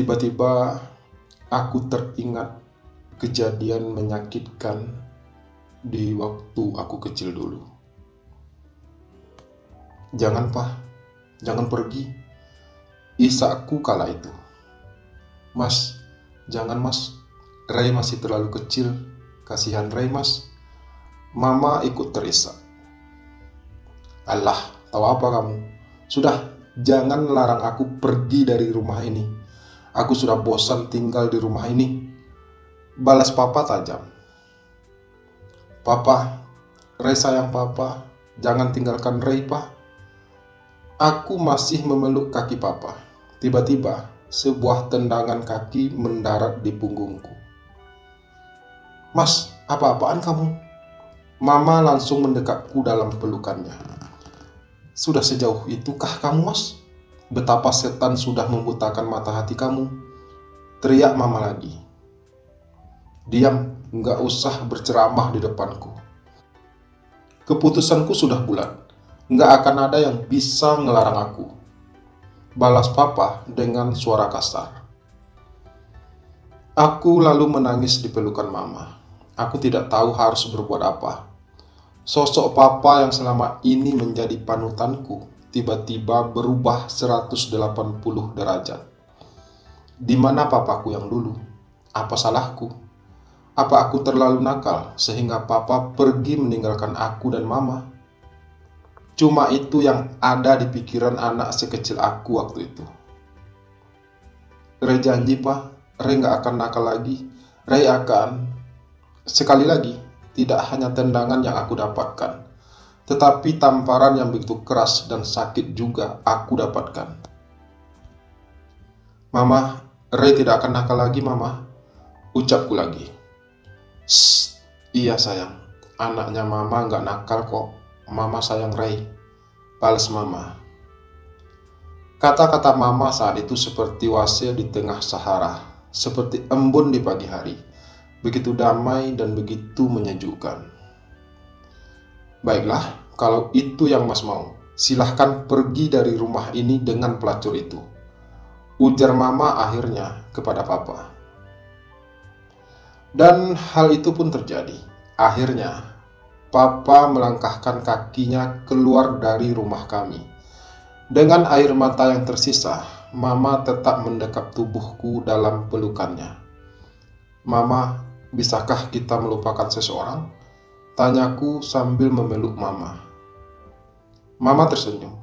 Tiba-tiba aku teringat kejadian menyakitkan di waktu aku kecil dulu. Jangan, Pak, jangan pergi. Isakku kala itu. Mas, jangan, Mas. Ray masih terlalu kecil. Kasihan Ray, Mas. Mama ikut terisak. Allah, tahu apa kamu? Sudah, jangan larang aku pergi dari rumah ini. Aku sudah bosan tinggal di rumah ini. Balas papa tajam. Papa, Ray sayang papa. Jangan tinggalkan Ray, Pak. Aku masih memeluk kaki papa. Tiba-tiba, sebuah tendangan kaki mendarat di punggungku. Mas, apa-apaan kamu? Mama langsung mendekapku dalam pelukannya. Sudah sejauh itukah kamu, Mas? Betapa setan sudah membutakan mata hati kamu. Teriak mama lagi. Diam, nggak usah berceramah di depanku. Keputusanku sudah bulat. Nggak akan ada yang bisa ngelarang aku. Balas papa dengan suara kasar. Aku lalu menangis di pelukan mama. Aku tidak tahu harus berbuat apa. Sosok papa yang selama ini menjadi panutanku tiba-tiba berubah 180 derajat. Di mana papaku yang dulu? Apa salahku? Apa aku terlalu nakal sehingga papa pergi meninggalkan aku dan mama? Cuma itu yang ada di pikiran anak sekecil aku waktu itu. Ray janji, Pak, Ray gak akan nakal lagi. Ray akan... Sekali lagi, tidak hanya tendangan yang aku dapatkan, tetapi tamparan yang begitu keras dan sakit juga aku dapatkan. Mama, Ray tidak akan nakal lagi, Mama. Ucapku lagi. Iya sayang, anaknya Mama gak nakal kok. Mama sayang Ray. Balas Mama. Kata-kata Mama saat itu seperti wasir di tengah Sahara, seperti embun di pagi hari. Begitu damai dan begitu menyejukkan. Baiklah, kalau itu yang Mas mau, silahkan pergi dari rumah ini dengan pelacur itu. Ujar Mama akhirnya kepada Papa. Dan hal itu pun terjadi. Akhirnya, Papa melangkahkan kakinya keluar dari rumah kami. Dengan air mata yang tersisa, Mama tetap mendekap tubuhku dalam pelukannya. Mama, bisakah kita melupakan seseorang? Tanyaku sambil memeluk Mama. Mama tersenyum.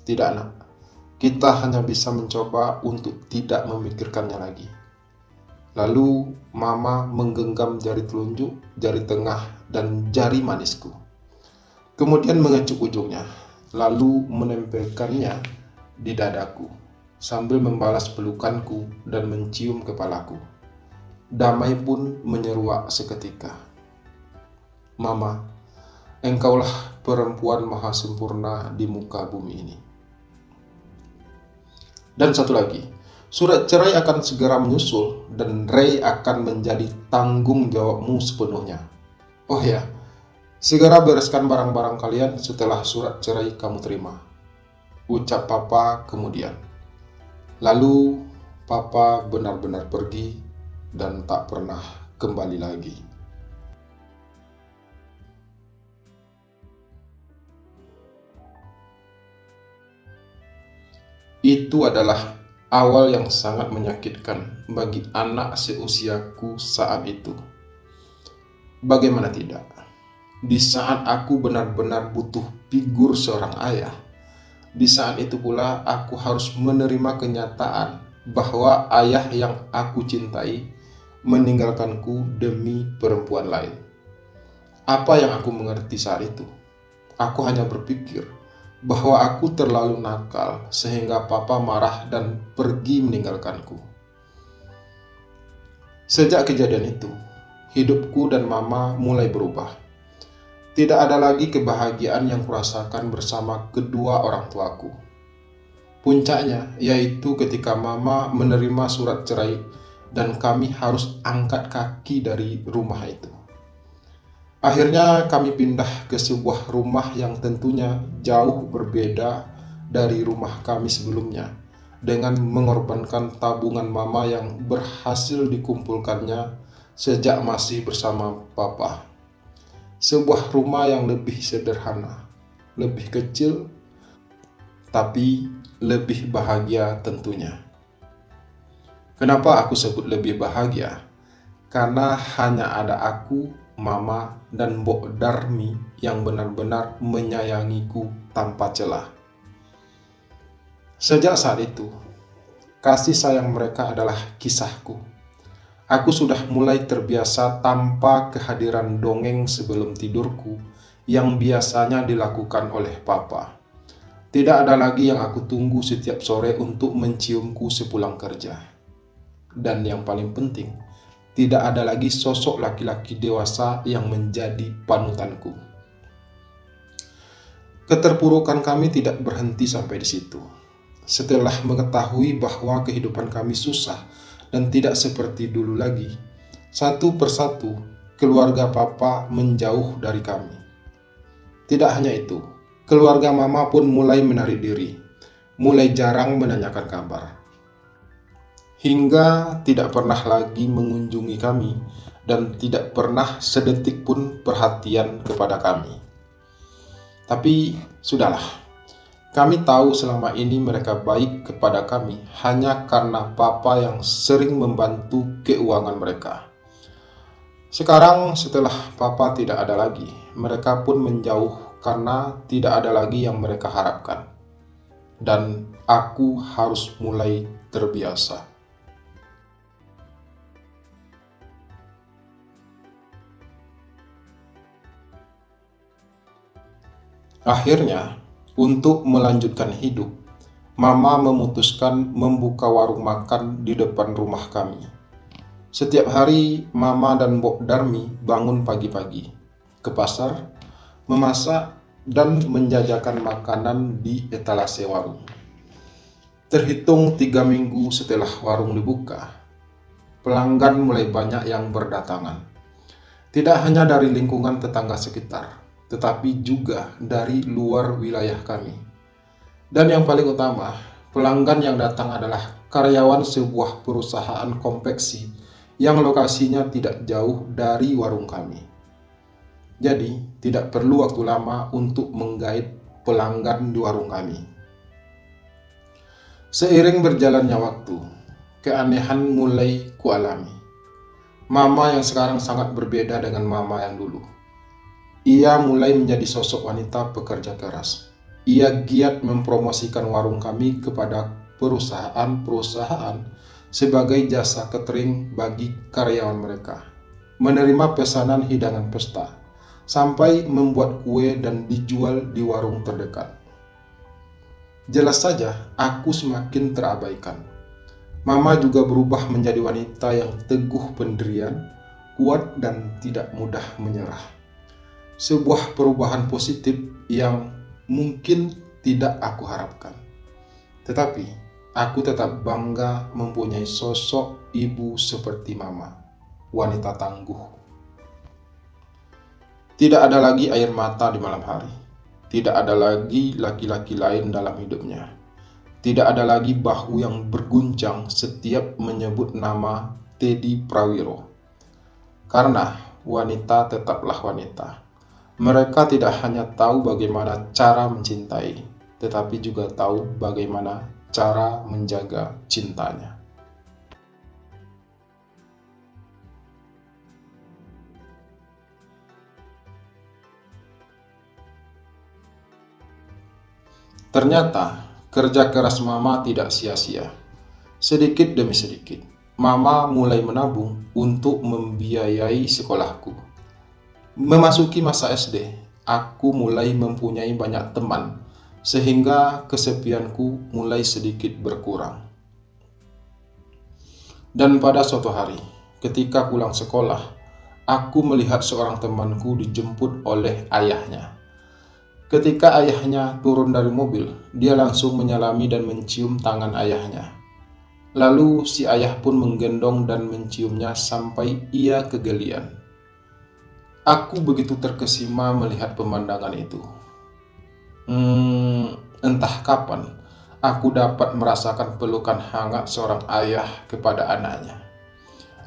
Tidak, nak. Kita hanya bisa mencoba untuk tidak memikirkannya lagi. Lalu Mama menggenggam jari telunjuk, jari tengah, dan jari manisku. Kemudian mengecup ujungnya, lalu menempelkannya di dadaku, sambil membalas pelukanku dan mencium kepalaku. Damai pun menyeruak seketika. Mama, engkaulah perempuan maha sempurna di muka bumi ini. Dan satu lagi, surat cerai akan segera menyusul dan Ray akan menjadi tanggung jawabmu sepenuhnya. Oh ya, segera bereskan barang-barang kalian setelah surat cerai kamu terima. Ucap Papa kemudian. Lalu Papa benar-benar pergi dan tak pernah kembali lagi. Itu adalah awal yang sangat menyakitkan bagi anak seusiaku saat itu. Bagaimana tidak? Di saat aku benar-benar butuh figur seorang ayah, di saat itu pula aku harus menerima kenyataan bahwa ayah yang aku cintai meninggalkanku demi perempuan lain. Apa yang aku mengerti saat itu? Aku hanya berpikir bahwa aku terlalu nakal sehingga Papa marah dan pergi meninggalkanku. Sejak kejadian itu, hidupku dan Mama mulai berubah. Tidak ada lagi kebahagiaan yang kurasakan bersama kedua orang tuaku. Puncaknya yaitu ketika Mama menerima surat cerai dan kami harus angkat kaki dari rumah itu. Akhirnya kami pindah ke sebuah rumah yang tentunya jauh berbeda dari rumah kami sebelumnya, dengan mengorbankan tabungan mama yang berhasil dikumpulkannya sejak masih bersama papa. Sebuah rumah yang lebih sederhana, lebih kecil, tapi lebih bahagia tentunya. Kenapa aku sebut lebih bahagia? Karena hanya ada aku, mama, dan Mbok Darmi yang benar-benar menyayangiku tanpa celah. Sejak saat itu, kasih sayang mereka adalah kisahku. Aku sudah mulai terbiasa tanpa kehadiran dongeng sebelum tidurku yang biasanya dilakukan oleh papa. Tidak ada lagi yang aku tunggu setiap sore untuk menciumku sepulang kerja. Dan yang paling penting, tidak ada lagi sosok laki-laki dewasa yang menjadi panutanku. Keterpurukan kami tidak berhenti sampai di situ. Setelah mengetahui bahwa kehidupan kami susah dan tidak seperti dulu lagi, satu persatu keluarga papa menjauh dari kami. Tidak hanya itu, keluarga mama pun mulai menarik diri, mulai jarang menanyakan kabar, hingga tidak pernah lagi mengunjungi kami dan tidak pernah sedetik pun perhatian kepada kami. Tapi sudahlah. Kami tahu selama ini mereka baik kepada kami hanya karena papa yang sering membantu keuangan mereka. Sekarang setelah papa tidak ada lagi, mereka pun menjauh karena tidak ada lagi yang mereka harapkan. Dan aku harus mulai terbiasa. Akhirnya, untuk melanjutkan hidup, mama memutuskan membuka warung makan di depan rumah kami. Setiap hari, mama dan Mbok Darmi bangun pagi-pagi, ke pasar, memasak, dan menjajakan makanan di etalase warung. Terhitung 3 minggu setelah warung dibuka, pelanggan mulai banyak yang berdatangan. Tidak hanya dari lingkungan tetangga sekitar, tetapi juga dari luar wilayah kami. Dan yang paling utama, pelanggan yang datang adalah karyawan sebuah perusahaan konveksi yang lokasinya tidak jauh dari warung kami. Jadi, tidak perlu waktu lama untuk menggait pelanggan di warung kami. Seiring berjalannya waktu, keanehan mulai kualami. Mama yang sekarang sangat berbeda dengan mama yang dulu. Ia mulai menjadi sosok wanita pekerja keras. Ia giat mempromosikan warung kami kepada perusahaan-perusahaan sebagai jasa catering bagi karyawan mereka, menerima pesanan hidangan pesta, sampai membuat kue dan dijual di warung terdekat. Jelas saja, aku semakin terabaikan. Mama juga berubah menjadi wanita yang teguh pendirian, kuat dan tidak mudah menyerah. Sebuah perubahan positif yang mungkin tidak aku harapkan. Tetapi, aku tetap bangga mempunyai sosok ibu seperti mama, wanita tangguh. Tidak ada lagi air mata di malam hari. Tidak ada lagi laki-laki lain dalam hidupnya. Tidak ada lagi bahu yang berguncang setiap menyebut nama Teddy Prawiro. Karena wanita tetaplah wanita. Mereka tidak hanya tahu bagaimana cara mencintai, tetapi juga tahu bagaimana cara menjaga cintanya. Ternyata, kerja keras mama tidak sia-sia. Sedikit demi sedikit, mama mulai menabung untuk membiayai sekolahku. Memasuki masa SD, aku mulai mempunyai banyak teman, sehingga kesepianku mulai sedikit berkurang. Dan pada suatu hari, ketika pulang sekolah, aku melihat seorang temanku dijemput oleh ayahnya. Ketika ayahnya turun dari mobil, dia langsung menyalami dan mencium tangan ayahnya. Lalu si ayah pun menggendong dan menciumnya sampai ia kegelian. Aku begitu terkesima melihat pemandangan itu. Entah kapan, aku dapat merasakan pelukan hangat seorang ayah kepada anaknya.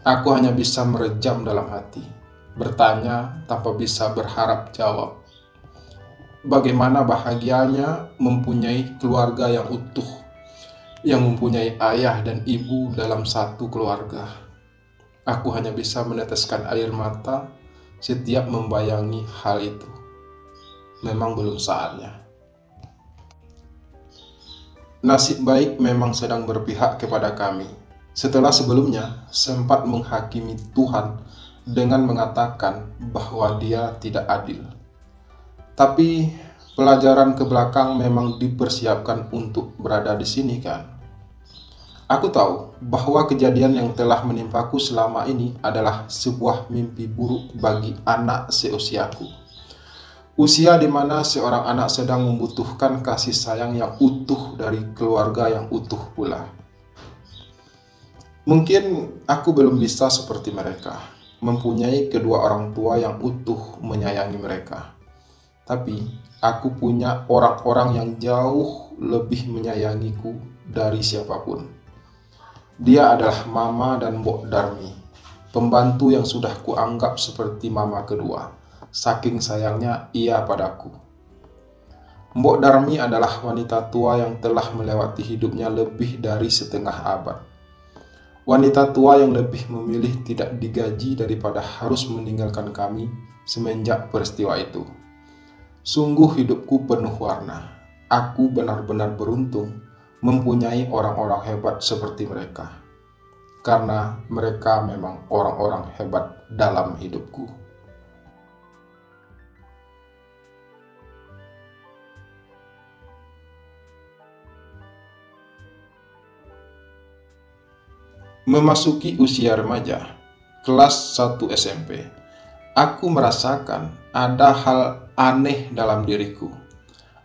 Aku hanya bisa merejam dalam hati, bertanya tanpa bisa berharap jawab. Bagaimana bahagianya mempunyai keluarga yang utuh, yang mempunyai ayah dan ibu dalam satu keluarga. Aku hanya bisa meneteskan air mata setiap membayangi hal itu. Memang belum saatnya. Nasib baik memang sedang berpihak kepada kami. Setelah sebelumnya sempat menghakimi Tuhan dengan mengatakan bahwa Dia tidak adil. Tapi pelajaran ke belakang memang dipersiapkan untuk berada di sini kan. Aku tahu bahwa kejadian yang telah menimpaku selama ini adalah sebuah mimpi buruk bagi anak seusiaku. Usia di mana seorang anak sedang membutuhkan kasih sayang yang utuh dari keluarga yang utuh pula. Mungkin aku belum bisa seperti mereka, mempunyai kedua orang tua yang utuh menyayangi mereka. Tapi aku punya orang-orang yang jauh lebih menyayangiku dari siapapun. Dia adalah Mama dan Mbok Darmi, pembantu yang sudah kuanggap seperti mama kedua, saking sayangnya ia padaku. Mbok Darmi adalah wanita tua yang telah melewati hidupnya lebih dari setengah abad. Wanita tua yang lebih memilih tidak digaji daripada harus meninggalkan kami semenjak peristiwa itu. Sungguh hidupku penuh warna. Aku benar-benar beruntung mempunyai orang-orang hebat seperti mereka. Karena mereka memang orang-orang hebat dalam hidupku. Memasuki usia remaja, kelas 1 SMP, aku merasakan ada hal aneh dalam diriku.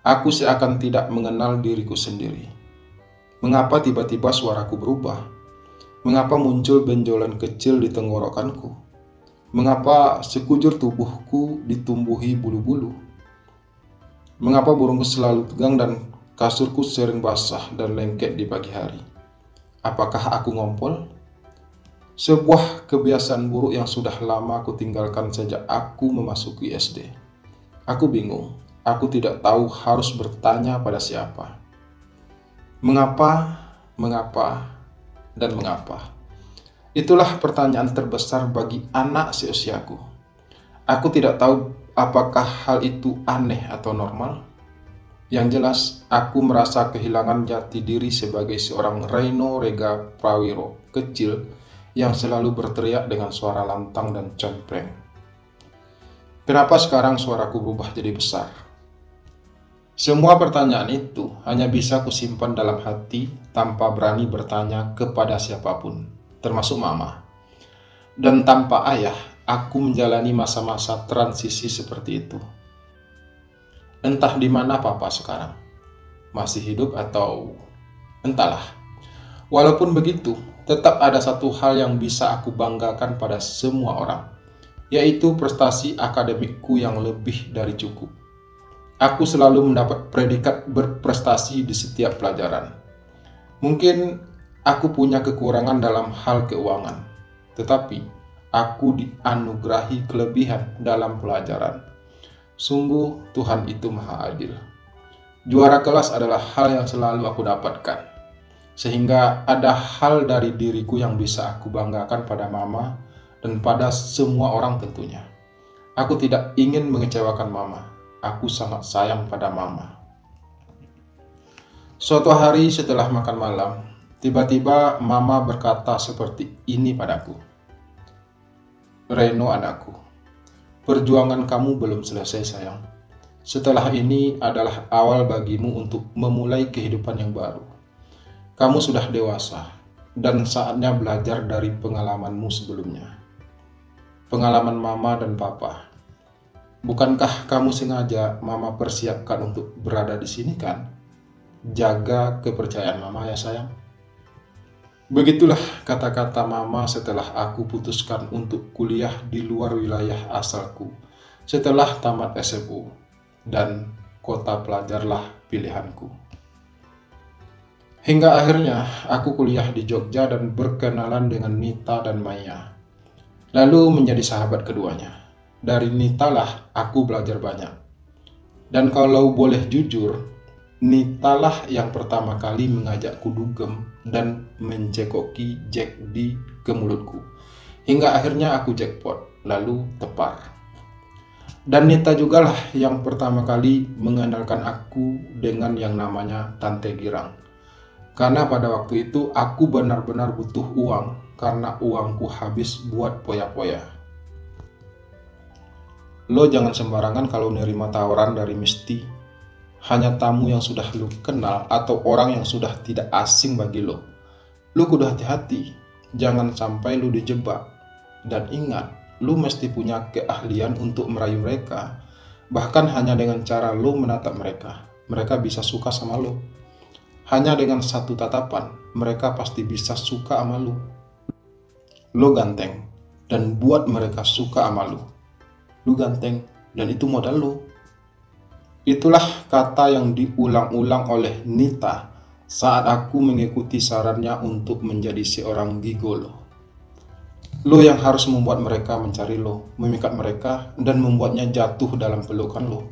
Aku seakan tidak mengenal diriku sendiri. Mengapa tiba-tiba suaraku berubah? Mengapa muncul benjolan kecil di tenggorokanku? Mengapa sekujur tubuhku ditumbuhi bulu-bulu? Mengapa burungku selalu tegang dan kasurku sering basah dan lengket di pagi hari? Apakah aku ngompol? Sebuah kebiasaan buruk yang sudah lama aku tinggalkan sejak aku memasuki SD. Aku bingung, aku tidak tahu harus bertanya pada siapa. Mengapa, dan mengapa? Itulah pertanyaan terbesar bagi anak seusiaku. Aku tidak tahu apakah hal itu aneh atau normal. Yang jelas, aku merasa kehilangan jati diri sebagai seorang Reno Rega Prawiro kecil yang selalu berteriak dengan suara lantang dan cempreng. Kenapa sekarang suaraku berubah jadi besar? Semua pertanyaan itu hanya bisa kusimpan dalam hati tanpa berani bertanya kepada siapapun, termasuk mama. Dan tanpa ayah, aku menjalani masa-masa transisi seperti itu. Entah di mana papa sekarang, masih hidup atau entahlah. Walaupun begitu, tetap ada satu hal yang bisa aku banggakan pada semua orang, yaitu prestasi akademikku yang lebih dari cukup. Aku selalu mendapat predikat berprestasi di setiap pelajaran. Mungkin aku punya kekurangan dalam hal keuangan, tetapi aku dianugerahi kelebihan dalam pelajaran. Sungguh Tuhan itu maha adil. Juara kelas adalah hal yang selalu aku dapatkan, sehingga ada hal dari diriku yang bisa aku banggakan pada mama dan pada semua orang tentunya. Aku tidak ingin mengecewakan mama. Aku sangat sayang pada mama. Suatu hari setelah makan malam, tiba-tiba mama berkata seperti ini padaku. Reno anakku, perjuangan kamu belum selesai sayang. Setelah ini adalah awal bagimu untuk memulai kehidupan yang baru. Kamu sudah dewasa dan saatnya belajar dari pengalamanmu sebelumnya. Pengalaman mama dan papa. Bukankah kamu sengaja mama persiapkan untuk berada di sini kan? Jaga kepercayaan mama ya sayang. Begitulah kata-kata mama setelah aku putuskan untuk kuliah di luar wilayah asalku setelah tamat SMU, dan kota pelajarlah pilihanku. Hingga akhirnya aku kuliah di Jogja dan berkenalan dengan Nita dan Maya. Lalu menjadi sahabat keduanya. Dari Nita lah aku belajar banyak. Dan kalau boleh jujur, Nita lah yang pertama kali mengajakku dugem dan mencekoki Jack ke mulutku. Hingga akhirnya aku jackpot, lalu tepar. Dan Nita jugalah yang pertama kali mengenalkan aku dengan yang namanya Tante Girang. Karena pada waktu itu aku benar-benar butuh uang karena uangku habis buat poya-poya. Lo jangan sembarangan kalau nerima tawaran dari Misty. Hanya tamu yang sudah lo kenal atau orang yang sudah tidak asing bagi lo. Lo kudu hati-hati, jangan sampai lo dijebak. Dan ingat, lo mesti punya keahlian untuk merayu mereka. Bahkan hanya dengan cara lo menatap mereka, mereka bisa suka sama lo. Hanya dengan satu tatapan, mereka pasti bisa suka sama lu. Lu ganteng, dan buat mereka suka sama lu. Lu ganteng, dan itu modal lu. Itulah kata yang diulang-ulang oleh Nita saat aku mengikuti sarannya untuk menjadi seorang gigolo. Lu yang harus membuat mereka mencari lu, memikat mereka, dan membuatnya jatuh dalam pelukan lu.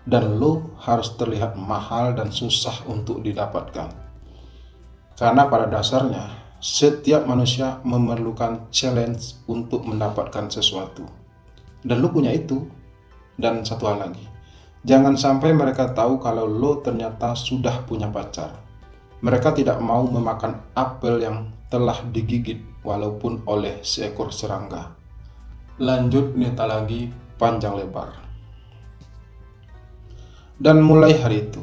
Dan lo harus terlihat mahal dan susah untuk didapatkan. Karena pada dasarnya, setiap manusia memerlukan challenge untuk mendapatkan sesuatu. Dan lo punya itu. Dan satu hal lagi, jangan sampai mereka tahu kalau lo ternyata sudah punya pacar. Mereka tidak mau memakan apel yang telah digigit walaupun oleh seekor serangga. Lanjut Nita lagi panjang lebar. Dan mulai hari itu,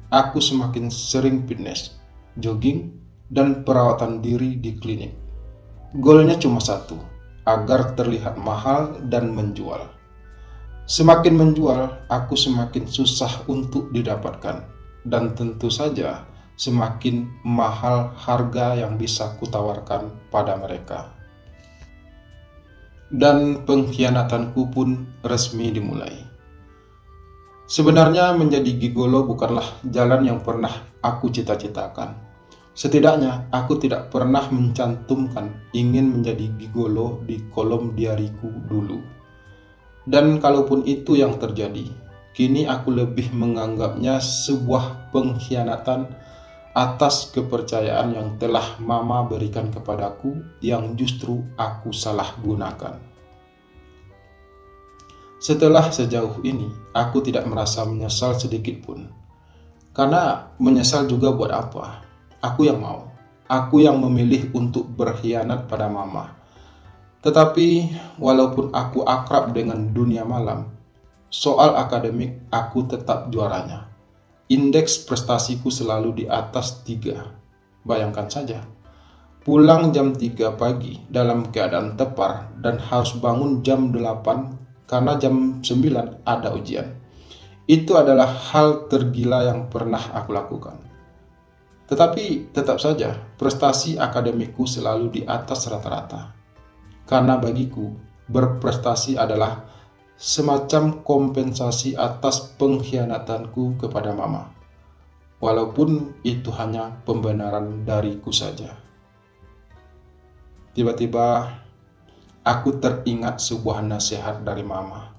aku semakin sering fitness, jogging, dan perawatan diri di klinik. Goalnya cuma satu, agar terlihat mahal dan menjual. Semakin menjual, aku semakin susah untuk didapatkan. Dan tentu saja, semakin mahal harga yang bisa kutawarkan pada mereka. Dan pengkhianatanku pun resmi dimulai. Sebenarnya menjadi gigolo bukanlah jalan yang pernah aku cita-citakan. Setidaknya aku tidak pernah mencantumkan ingin menjadi gigolo di kolom diariku dulu. Dan kalaupun itu yang terjadi, kini aku lebih menganggapnya sebuah pengkhianatan atas kepercayaan yang telah Mama berikan kepadaku yang justru aku salah gunakan. Setelah sejauh ini, aku tidak merasa menyesal sedikit pun. Karena menyesal juga buat apa? Aku yang mau. Aku yang memilih untuk berkhianat pada Mama. Tetapi, walaupun aku akrab dengan dunia malam, soal akademik aku tetap juaranya. Indeks prestasiku selalu di atas 3. Bayangkan saja, pulang jam 3 pagi dalam keadaan tepar dan harus bangun jam 8 karena jam 9 ada ujian. Itu adalah hal tergila yang pernah aku lakukan. Tetapi tetap saja prestasi akademikku selalu di atas rata-rata. Karena bagiku berprestasi adalah semacam kompensasi atas pengkhianatanku kepada Mama. Walaupun itu hanya pembenaran dariku saja. Tiba-tiba aku teringat sebuah nasihat dari Mama.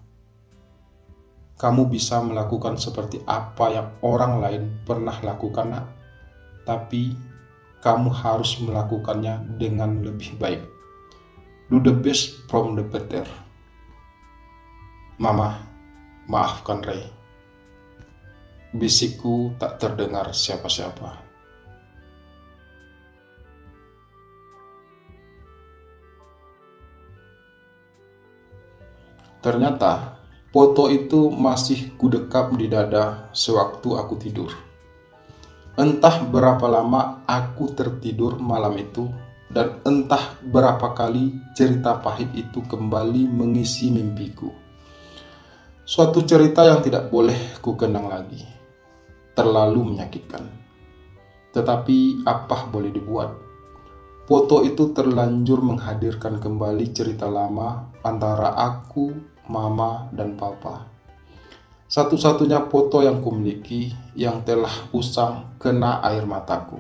Kamu bisa melakukan seperti apa yang orang lain pernah lakukan, nak. Tapi kamu harus melakukannya dengan lebih baik. Do the best from the better. Mama, maafkan Ray. Bisikku tak terdengar siapa-siapa. Ternyata foto itu masih kudekap di dada sewaktu aku tidur. Entah berapa lama aku tertidur malam itu, dan entah berapa kali cerita pahit itu kembali mengisi mimpiku. Suatu cerita yang tidak boleh kukenang lagi, terlalu menyakitkan. Tetapi apa boleh dibuat? Foto itu terlanjur menghadirkan kembali cerita lama antara aku, Mama, dan Papa. Satu-satunya foto yang kumiliki yang telah usang kena air mataku.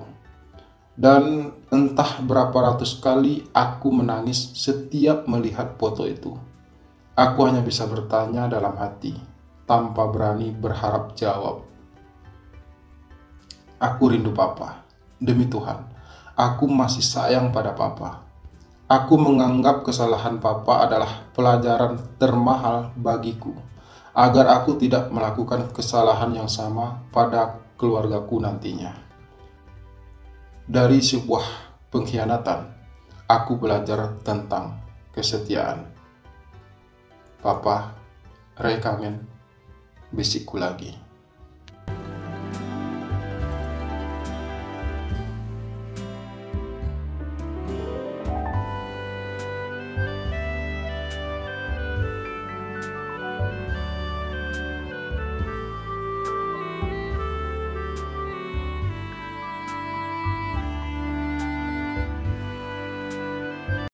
Dan entah berapa ratus kali aku menangis setiap melihat foto itu. Aku hanya bisa bertanya dalam hati, tanpa berani berharap jawab. Aku rindu Papa. Demi Tuhan, aku masih sayang pada Papa. Aku menganggap kesalahan Papa adalah pelajaran termahal bagiku, agar aku tidak melakukan kesalahan yang sama pada keluargaku nantinya. Dari sebuah pengkhianatan, aku belajar tentang kesetiaan. Papa, rekamen, bisikku lagi.